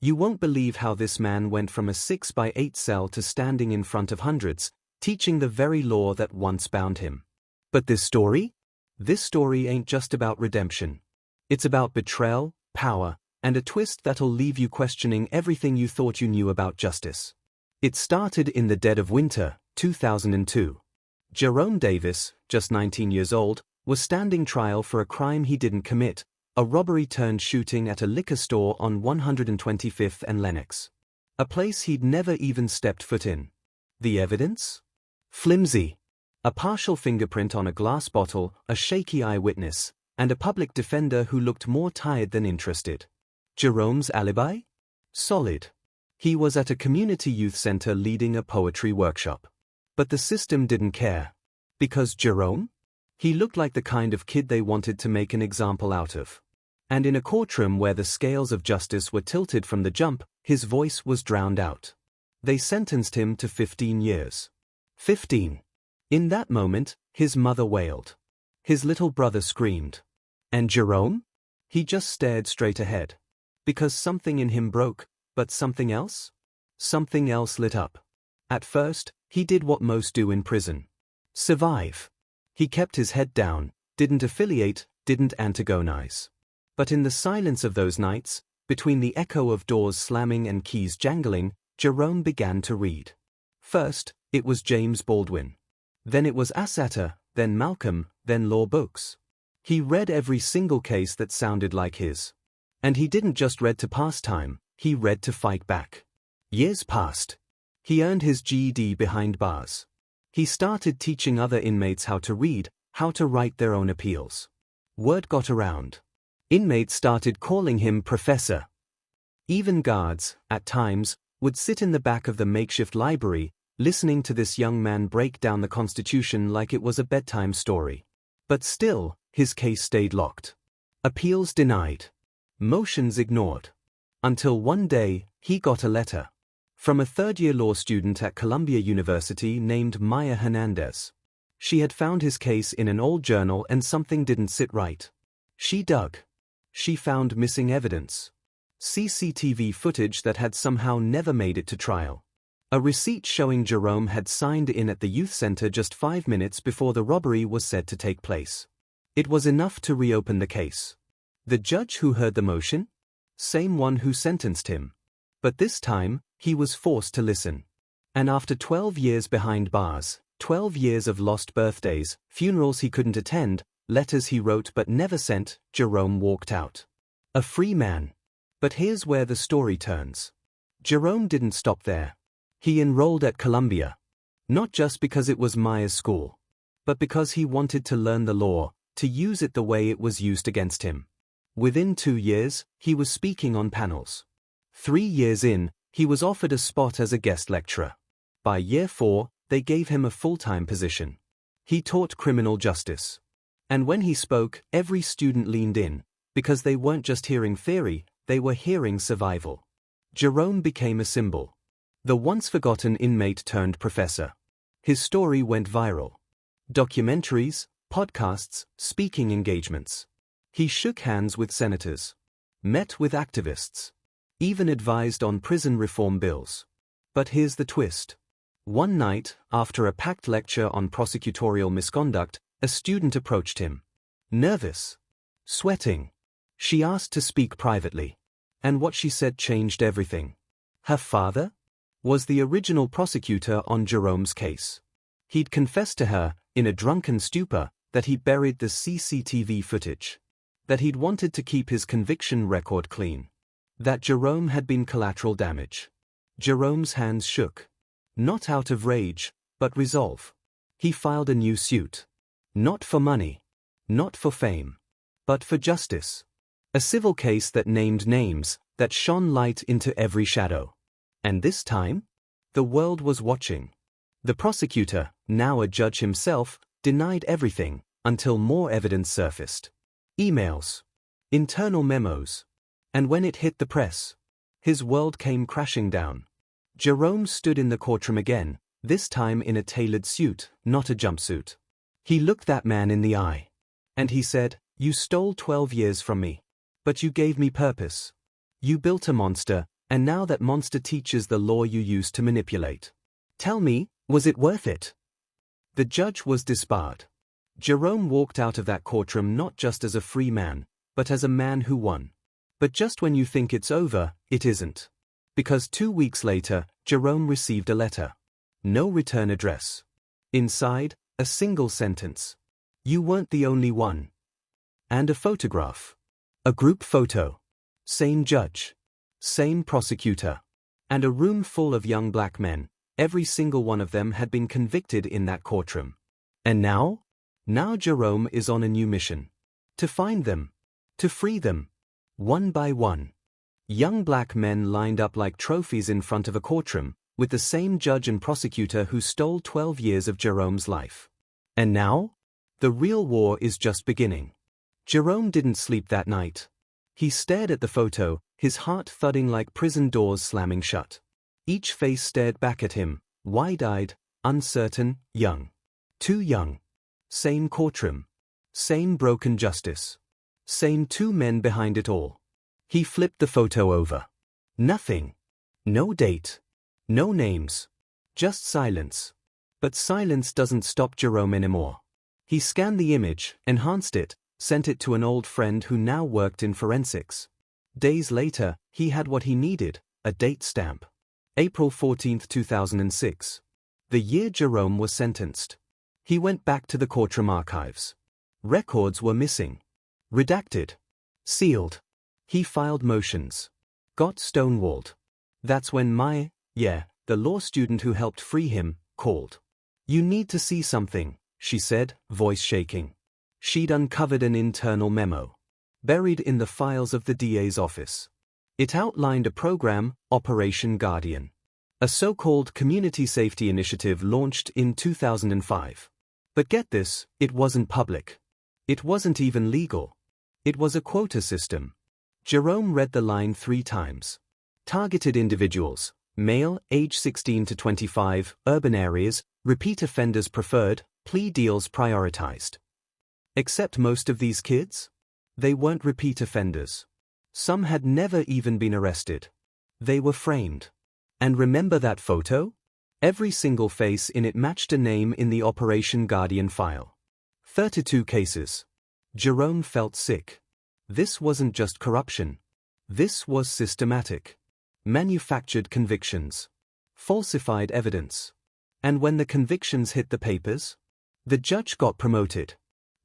You won't believe how this man went from a 6 by 8 cell to standing in front of hundreds, teaching the very law that once bound him. But this story? This story ain't just about redemption. It's about betrayal, power, and a twist that'll leave you questioning everything you thought you knew about justice. It started in the dead of winter, 2002. Jerome Davis, just 19 years old, was standing trial for a crime he didn't commit, a robbery turned shooting at a liquor store on 125th and Lenox. A place he'd never even stepped foot in. The evidence? Flimsy. A partial fingerprint on a glass bottle, a shaky eyewitness, and a public defender who looked more tired than interested. Jerome's alibi? Solid. He was at a community youth center leading a poetry workshop. But the system didn't care. Because Jerome? He looked like the kind of kid they wanted to make an example out of. And in a courtroom where the scales of justice were tilted from the jump, his voice was drowned out. They sentenced him to 15 years. 15. In that moment, his mother wailed. His little brother screamed. And Jerome? He just stared straight ahead. Because something in him broke, but something else? Something else lit up. At first, he did what most do in prison. Survive. He kept his head down, didn't affiliate, didn't antagonize. But in the silence of those nights, between the echo of doors slamming and keys jangling, Jerome began to read. First, it was James Baldwin. Then it was Asata, then Malcolm, then law books. He read every single case that sounded like his. And he didn't just read to pass time, he read to fight back. Years passed. He earned his GED behind bars. He started teaching other inmates how to read, how to write their own appeals. Word got around. Inmates started calling him Professor. Even guards, at times, would sit in the back of the makeshift library, listening to this young man break down the Constitution like it was a bedtime story. But still, his case stayed locked. Appeals denied. Motions ignored. Until one day, he got a letter. From a third-year law student at Columbia University named Maya Hernandez. She had found his case in an old journal and something didn't sit right. She dug. She found missing evidence. CCTV footage that had somehow never made it to trial. A receipt showing Jerome had signed in at the youth center just 5 minutes before the robbery was said to take place. It was enough to reopen the case. The judge who heard the motion? Same one who sentenced him. But this time, he was forced to listen. And after 12 years behind bars, 12 years of lost birthdays, funerals he couldn't attend, letters he wrote but never sent, Jerome walked out. A free man. But here's where the story turns. Jerome didn't stop there. He enrolled at Columbia. Not just because it was Maya's school. But because he wanted to learn the law, to use it the way it was used against him. Within 2 years, he was speaking on panels. 3 years in, he was offered a spot as a guest lecturer. By year 4, they gave him a full-time position. He taught criminal justice. And when he spoke, every student leaned in, because they weren't just hearing theory, they were hearing survival. Jerome became a symbol. The once-forgotten inmate turned professor. His story went viral. Documentaries, podcasts, speaking engagements. He shook hands with senators. Met with activists. Even advised on prison reform bills. But here's the twist. One night, after a packed lecture on prosecutorial misconduct, a student approached him. Nervous. Sweating. She asked to speak privately. And what she said changed everything. Her father was the original prosecutor on Jerome's case. He'd confessed to her, in a drunken stupor, that he buried the CCTV footage. That he'd wanted to keep his conviction record clean. That Jerome had been collateral damage. Jerome's hands shook. Not out of rage, but resolve. He filed a new suit. Not for money. Not for fame. But for justice. A civil case that named names, that shone light into every shadow. And this time, the world was watching. The prosecutor, now a judge himself, denied everything, until more evidence surfaced. Emails. Internal memos. And when it hit the press, his world came crashing down. Jerome stood in the courtroom again, this time in a tailored suit, not a jumpsuit. He looked that man in the eye. And he said, "You stole 12 years from me. But you gave me purpose. You built a monster, And now that monster teaches the law you used to manipulate. Tell me, was it worth it? The judge was disbarred. Jerome walked out of that courtroom not just as a free man, but as a man who won. But just when you think it's over, it isn't. Because 2 weeks later, Jerome received a letter. No return address. Inside, a single sentence. You weren't the only one. And a photograph. A group photo. Same judge. Same prosecutor. And a room full of young black men. Every single one of them had been convicted in that courtroom. And now? Now Jerome is on a new mission. To find them. To free them. One by one. Young black men lined up like trophies in front of a courtroom, with the same judge and prosecutor who stole 12 years of Jerome's life. And now? The real war is just beginning. Jerome didn't sleep that night. He stared at the photo, his heart thudding like prison doors slamming shut. Each face stared back at him, wide-eyed, uncertain, young. Too young. Same courtroom. Same broken justice. Same 2 men behind it all. He flipped the photo over. Nothing. No date. No names. Just silence. But silence doesn't stop Jerome anymore. He scanned the image, enhanced it, sent it to an old friend who now worked in forensics. Days later, he had what he needed, a date stamp. April 14, 2006. The year Jerome was sentenced. He went back to the courtroom archives. Records were missing. Redacted. Sealed. He filed motions. Got stonewalled. That's when the law student who helped free him, called. You need to see something, she said, voice shaking. She'd uncovered an internal memo. Buried in the files of the DA's office. It outlined a program, Operation Guardian. A so-called community safety initiative launched in 2005. But get this, it wasn't public. It wasn't even legal. It was a quota system. Jerome read the line 3 times. Targeted individuals, male, age 16 to 25, urban areas, repeat offenders preferred, plea deals prioritized. Except most of these kids? They weren't repeat offenders. Some had never even been arrested. They were framed. And remember that photo? Every single face in it matched a name in the Operation Guardian file. 32 cases. Jerome felt sick. This wasn't just corruption. This was systematic. Manufactured convictions. Falsified evidence. And when the convictions hit the papers, the judge got promoted.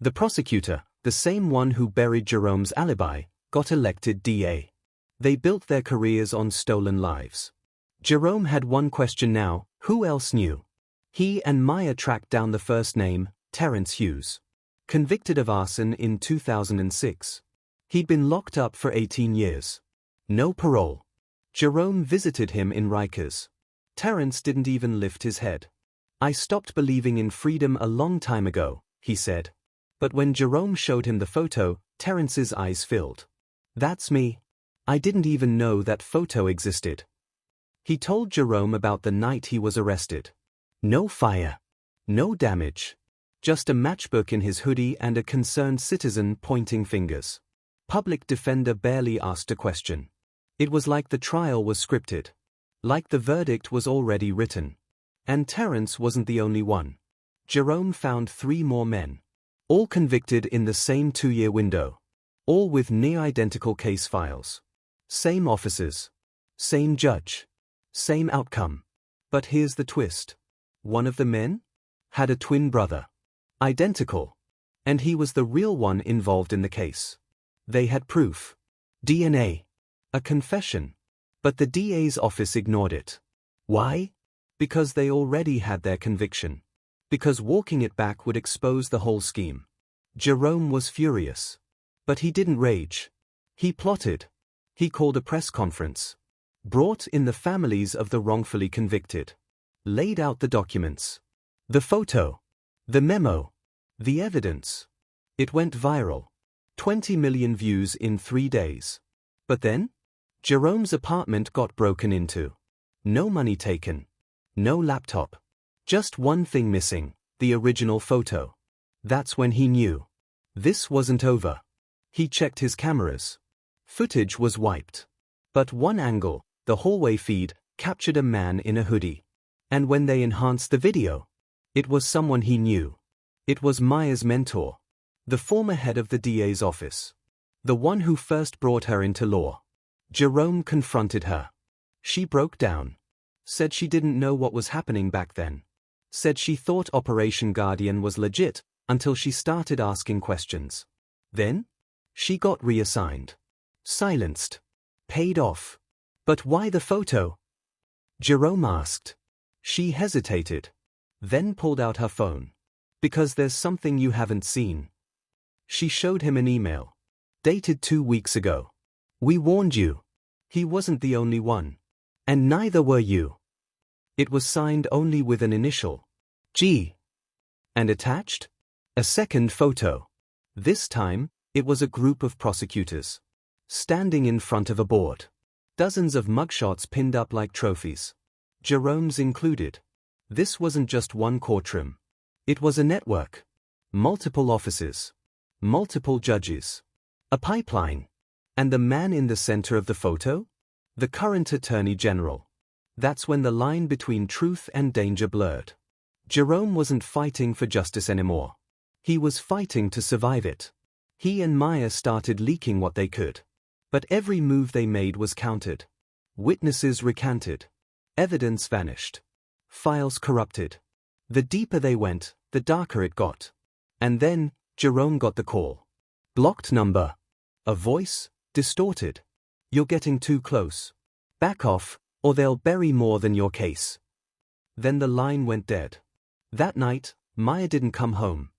The prosecutor, the same one who buried Jerome's alibi, got elected DA. They built their careers on stolen lives. Jerome had one question now: who else knew? He and Maya tracked down the first name, Terrence Hughes. Convicted of arson in 2006. He'd been locked up for 18 years. No parole. Jerome visited him in Rikers. Terrence didn't even lift his head. I stopped believing in freedom a long time ago, he said. But when Jerome showed him the photo, Terrence's eyes filled. That's me. I didn't even know that photo existed. He told Jerome about the night he was arrested. No fire. No damage. Just a matchbook in his hoodie and a concerned citizen pointing fingers. Public defender barely asked a question. It was like the trial was scripted. Like the verdict was already written. And Terrence wasn't the only one. Jerome found 3 more men. All convicted in the same 2-year window. All with near-identical case files. Same officers. Same judge. Same outcome. But here's the twist. One of the men had a twin brother. Identical. And he was the real one involved in the case. They had proof. DNA. A confession. But the DA's office ignored it. Why? Because they already had their conviction. Because walking it back would expose the whole scheme. Jerome was furious. But he didn't rage. He plotted. He called a press conference. Brought in the families of the wrongfully convicted. Laid out the documents. The photo. The memo. The evidence. It went viral. 20 million views in 3 days. But then? Jerome's apartment got broken into. No money taken. No laptop. Just one thing missing, the original photo. That's when he knew. This wasn't over. He checked his cameras. Footage was wiped. But one angle, The hallway feed captured a man in a hoodie. And when they enhanced the video, it was someone he knew. It was Maya's mentor, the former head of the DA's office, the one who first brought her into law. Jerome confronted her. She broke down. Said she didn't know what was happening back then. Said she thought Operation Guardian was legit until she started asking questions. Then, she got reassigned. Silenced. Paid off. But why the photo? Jerome asked. She hesitated. Then pulled out her phone. Because there's something you haven't seen. She showed him an email. Dated 2 weeks ago. We warned you. He wasn't the only one. And neither were you. It was signed only with an initial. G. And attached? A second photo. This time, it was a group of prosecutors. Standing in front of a board. Dozens of mugshots pinned up like trophies. Jerome's included. This wasn't just one courtroom. It was a network. Multiple offices. Multiple judges. A pipeline. And the man in the center of the photo? The current Attorney General. That's when the line between truth and danger blurred. Jerome wasn't fighting for justice anymore. He was fighting to survive it. He and Maya started leaking what they could. But every move they made was counted. Witnesses recanted. Evidence vanished. Files corrupted. The deeper they went, the darker it got. And then, Jerome got the call. Blocked number. A voice, distorted. You're getting too close. Back off, or they'll bury more than your case. Then the line went dead. That night, Maya didn't come home.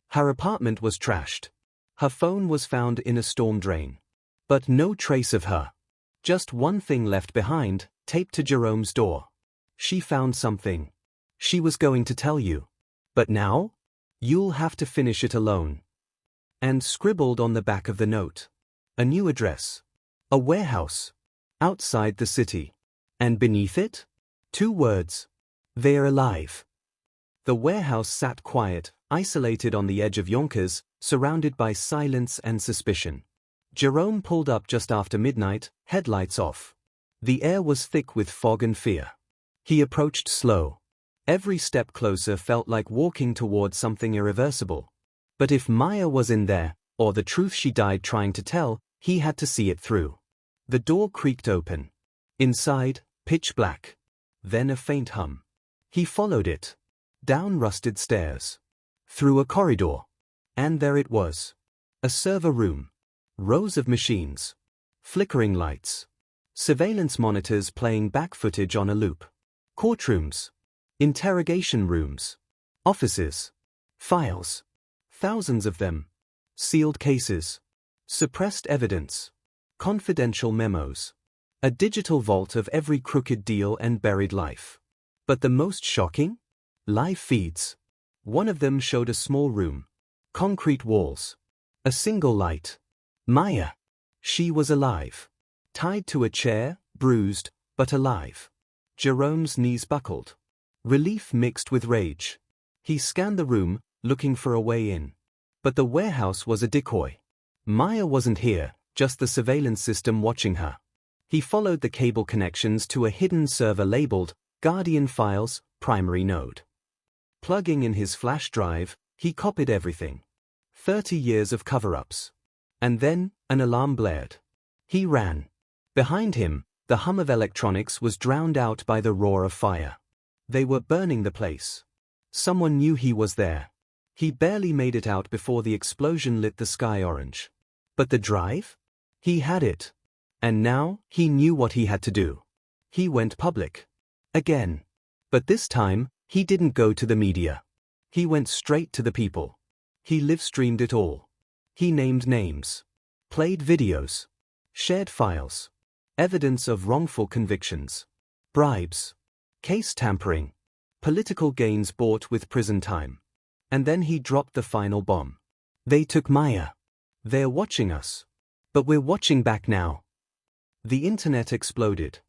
Her apartment was trashed. Her phone was found in a storm drain. But no trace of her. Just one thing left behind, taped to Jerome's door. She found something. She was going to tell you. But now? You'll have to finish it alone. And scribbled on the back of the note. A new address. A warehouse. Outside the city. And beneath it? 2 words. They're alive. The warehouse sat quiet, isolated on the edge of Yonkers, surrounded by silence and suspicion. Jerome pulled up just after midnight, headlights off. The air was thick with fog and fear. He approached slow. Every step closer felt like walking towards something irreversible. But if Maya was in there, or the truth she died trying to tell, he had to see it through. The door creaked open. Inside, pitch black. Then a faint hum. He followed it. Down rusted stairs. Through a corridor. And there it was. A server room. Rows of machines. Flickering lights. Surveillance monitors playing back footage on a loop. Courtrooms. Interrogation rooms. Offices. Files. Thousands of them. Sealed cases. Suppressed evidence. Confidential memos. A digital vault of every crooked deal and buried life. But the most shocking? Live feeds. One of them showed a small room. Concrete walls. A single light. Maya. She was alive. Tied to a chair, bruised, but alive. Jerome's knees buckled. Relief mixed with rage. He scanned the room, looking for a way in. But the warehouse was a decoy. Maya wasn't here, just the surveillance system watching her. He followed the cable connections to a hidden server labeled Guardian Files, Primary Node. Plugging in his flash drive, he copied everything. 30 years of cover-ups. And then, an alarm blared. He ran. Behind him, the hum of electronics was drowned out by the roar of fire. They were burning the place. Someone knew he was there. He barely made it out before the explosion lit the sky orange. But the drive? He had it. And now, he knew what he had to do. He went public. Again. But this time, he didn't go to the media. He went straight to the people. He live-streamed it all. He named names. Played videos. Shared files. Evidence of wrongful convictions. Bribes. Case tampering. Political gains bought with prison time. And then he dropped the final bomb. They took Maya. They're watching us. But we're watching back now. The internet exploded.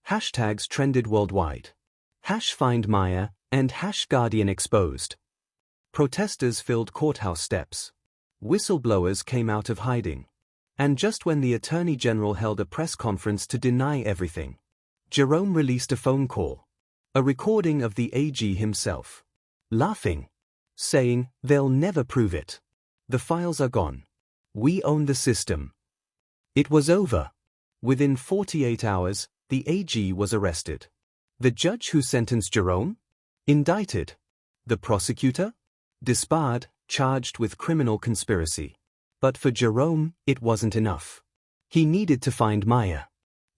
Hashtags trended worldwide. #FindMaya and #Guardian exposed. Protesters filled courthouse steps. Whistleblowers came out of hiding. And just when the Attorney General held a press conference to deny everything, Jerome released a phone call. A recording of the AG himself. Laughing. Saying, "They'll never prove it. The files are gone. We own the system." It was over. Within 48 hours, the AG was arrested. The judge who sentenced Jerome? Indicted. The prosecutor? Disbarred, charged with criminal conspiracy. But for Jerome, it wasn't enough. He needed to find Maya.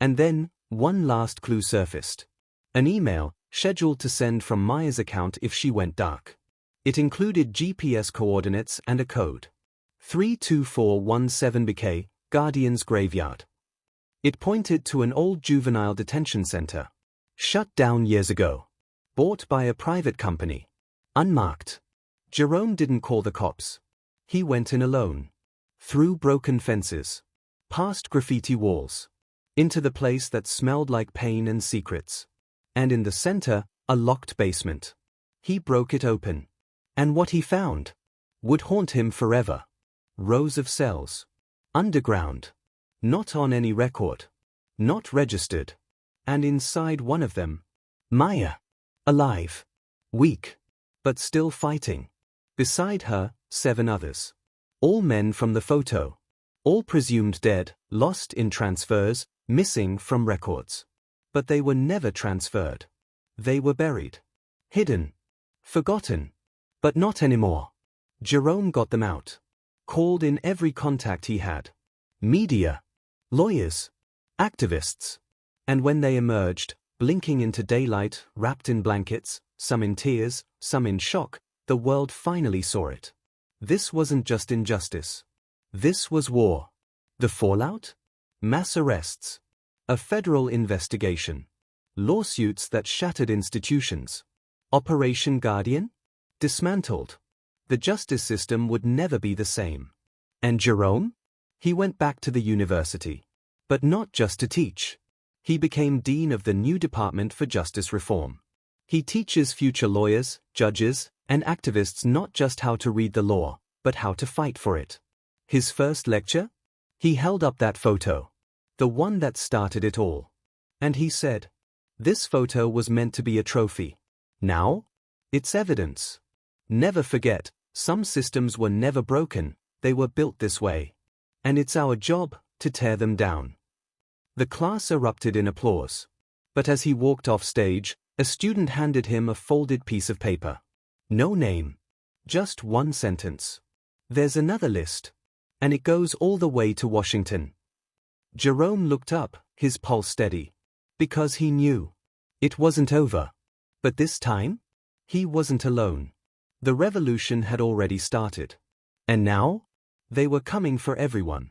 And then, one last clue surfaced. An email, scheduled to send from Maya's account if she went dark. It included GPS coordinates and a code. 32417 BK, Guardian's Graveyard. It pointed to an old juvenile detention center. Shut down years ago. Bought by a private company. Unmarked. Jerome didn't call the cops. He went in alone. Through broken fences. Past graffiti walls. Into the place that smelled like pain and secrets. And in the center, a locked basement. He broke it open. And what he found would haunt him forever. Rows of cells. Underground. Not on any record. Not registered. And inside one of them, Maya. Alive. Weak. But still fighting. Beside her, 7 others. All men from the photo. All presumed dead, lost in transfers, missing from records. But they were never transferred. They were buried. Hidden. Forgotten. But not anymore. Jerome got them out. Called in every contact he had. Media. Lawyers. Activists. And when they emerged, blinking into daylight, wrapped in blankets, some in tears, some in shock, the world finally saw it. This wasn't just injustice. This was war. The fallout? Mass arrests. A federal investigation. Lawsuits that shattered institutions. Operation Guardian? Dismantled. The justice system would never be the same. And Jerome? He went back to the university. But not just to teach. He became dean of the new Department for Justice Reform. He teaches future lawyers, judges, and activists not just how to read the law, but how to fight for it. His first lecture? He held up that photo. The one that started it all. And he said, "This photo was meant to be a trophy. Now, it's evidence. Never forget, some systems were never broken, they were built this way. And it's our job to tear them down." The class erupted in applause. But as he walked off stage, a student handed him a folded piece of paper. No name. Just one sentence. "There's another list. And it goes all the way to Washington." Jerome looked up, his pulse steady. Because he knew. It wasn't over. But this time? He wasn't alone. The revolution had already started. And now? They were coming for everyone.